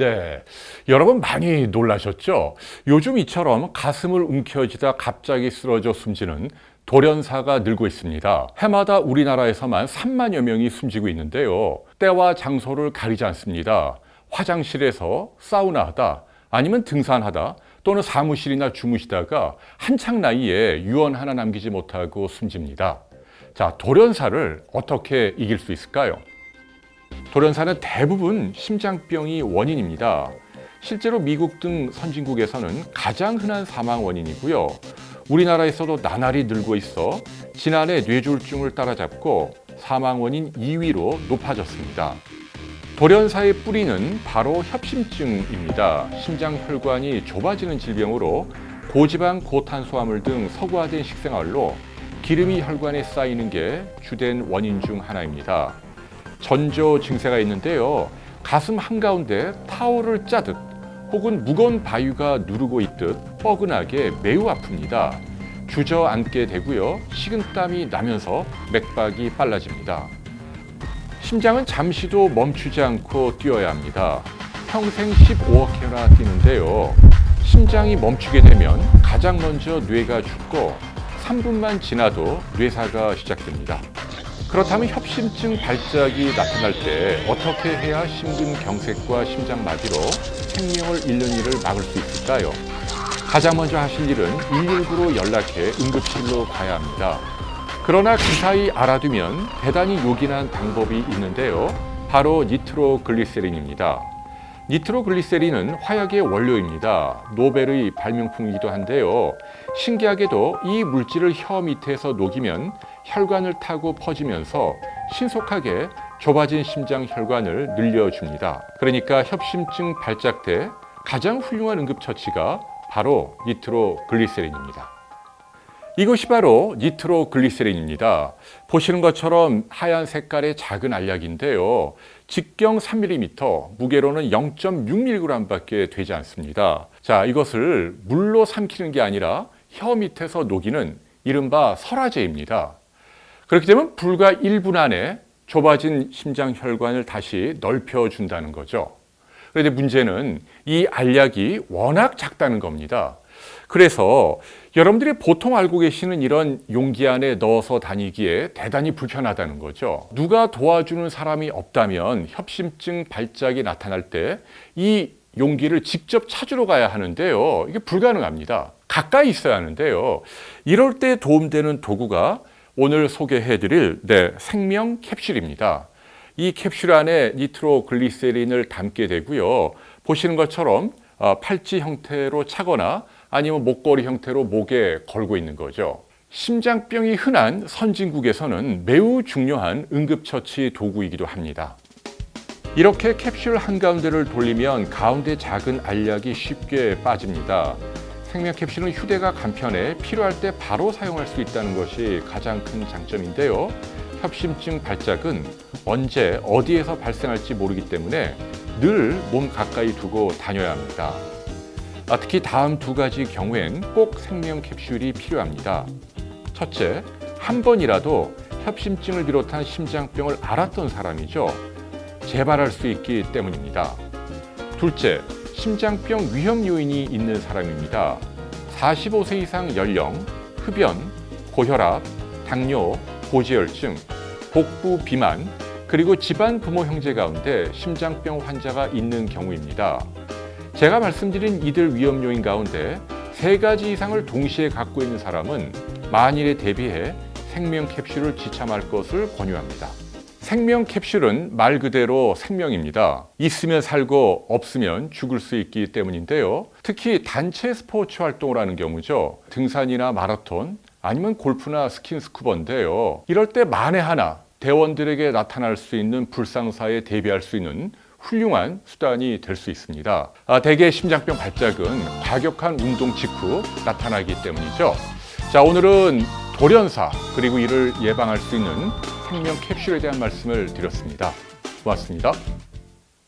네, 여러분 많이 놀라셨죠? 요즘 이처럼 가슴을 움켜쥐다 갑자기 쓰러져 숨지는 돌연사가 늘고 있습니다. 해마다 우리나라에서만 3만여 명이 숨지고 있는데요. 때와 장소를 가리지 않습니다. 화장실에서 사우나하다, 아니면 등산하다, 또는 사무실이나 주무시다가 한창 나이에 유언 하나 남기지 못하고 숨집니다. 자, 돌연사를 어떻게 이길 수 있을까요? 돌연사는 대부분 심장병이 원인입니다. 실제로 미국 등 선진국에서는 가장 흔한 사망 원인이고요. 우리나라에서도 나날이 늘고 있어 지난해 뇌졸중을 따라잡고 사망 원인 2위로 높아졌습니다. 돌연사의 뿌리는 바로 협심증입니다. 심장혈관이 좁아지는 질병으로 고지방, 고탄수화물 등 서구화된 식생활로 기름이 혈관에 쌓이는 게 주된 원인 중 하나입니다. 전조 증세가 있는데요. 가슴 한가운데 타올을 짜듯 혹은 무거운 바위가 누르고 있듯 뻐근하게 매우 아픕니다. 주저앉게 되고요. 식은땀이 나면서 맥박이 빨라집니다. 심장은 잠시도 멈추지 않고 뛰어야 합니다. 평생 15억 회나 뛰는데요. 심장이 멈추게 되면 가장 먼저 뇌가 죽고 3분만 지나도 뇌사가 시작됩니다. 그렇다면 협심증 발작이 나타날 때 어떻게 해야 심근경색과 심장마비로 생명을 잃는 일을 막을 수 있을까요? 가장 먼저 하실 일은 119로 연락해 응급실로 가야 합니다. 그러나 그 사이 알아두면 대단히 요긴한 방법이 있는데요. 바로 니트로글리세린입니다. 니트로글리세린은 화약의 원료입니다. 노벨의 발명품이기도 한데요. 신기하게도 이 물질을 혀 밑에서 녹이면 혈관을 타고 퍼지면서 신속하게 좁아진 심장 혈관을 늘려줍니다. 그러니까 협심증 발작 때 가장 훌륭한 응급처치가 바로 니트로글리세린입니다. 이것이 바로 니트로글리세린입니다. 보시는 것처럼 하얀 색깔의 작은 알약인데요. 직경 3mm, 무게로는 0.6mg밖에 되지 않습니다. 자, 이것을 물로 삼키는 게 아니라 혀 밑에서 녹이는 이른바 설화제입니다. 그렇게 되면 불과 1분 안에 좁아진 심장 혈관을 다시 넓혀준다는 거죠. 그런데 문제는 이 알약이 워낙 작다는 겁니다. 그래서 여러분들이 보통 알고 계시는 이런 용기 안에 넣어서 다니기에 대단히 불편하다는 거죠. 누가 도와주는 사람이 없다면 협심증 발작이 나타날 때 이 용기를 직접 찾으러 가야 하는데요. 이게 불가능합니다. 가까이 있어야 하는데요. 이럴 때 도움되는 도구가 오늘 소개해드릴 생명 캡슐입니다. 이 캡슐 안에 니트로글리세린을 담게 되고요. 보시는 것처럼 팔찌 형태로 차거나 아니면 목걸이 형태로 목에 걸고 있는 거죠. 심장병이 흔한 선진국에서는 매우 중요한 응급처치 도구이기도 합니다. 이렇게 캡슐 한가운데를 돌리면 가운데 작은 알약이 쉽게 빠집니다. 생명 캡슐은 휴대가 간편해 필요할 때 바로 사용할 수 있다는 것이 가장 큰 장점인데요. 협심증 발작은 언제 어디에서 발생할지 모르기 때문에 늘 몸 가까이 두고 다녀야 합니다. 특히 다음 두 가지 경우엔 꼭 생명 캡슐이 필요합니다. 첫째, 한 번이라도 협심증을 비롯한 심장병을 앓았던 사람이죠. 재발할 수 있기 때문입니다. 둘째, 심장병 위험 요인이 있는 사람입니다. 45세 이상 연령, 흡연, 고혈압, 당뇨, 고지혈증, 복부 비만, 그리고 집안 부모 형제 가운데 심장병 환자가 있는 경우입니다. 제가 말씀드린 이들 위험 요인 가운데 3가지 이상을 동시에 갖고 있는 사람은 만일에 대비해 생명 캡슐을 지참할 것을 권유합니다. 생명 캡슐은 말 그대로 생명입니다. 있으면 살고 없으면 죽을 수 있기 때문인데요. 특히 단체 스포츠 활동을 하는 경우죠. 등산이나 마라톤 아니면 골프나 스킨스쿠버인데요. 이럴 때 만에 하나 대원들에게 나타날 수 있는 불상사에 대비할 수 있는 훌륭한 수단이 될 수 있습니다. 대개 심장병 발작은 과격한 운동 직후 나타나기 때문이죠. 자, 오늘은 돌연사 그리고 이를 예방할 수 있는 생명 캡슐에 대한 말씀을 드렸습니다. 고맙습니다.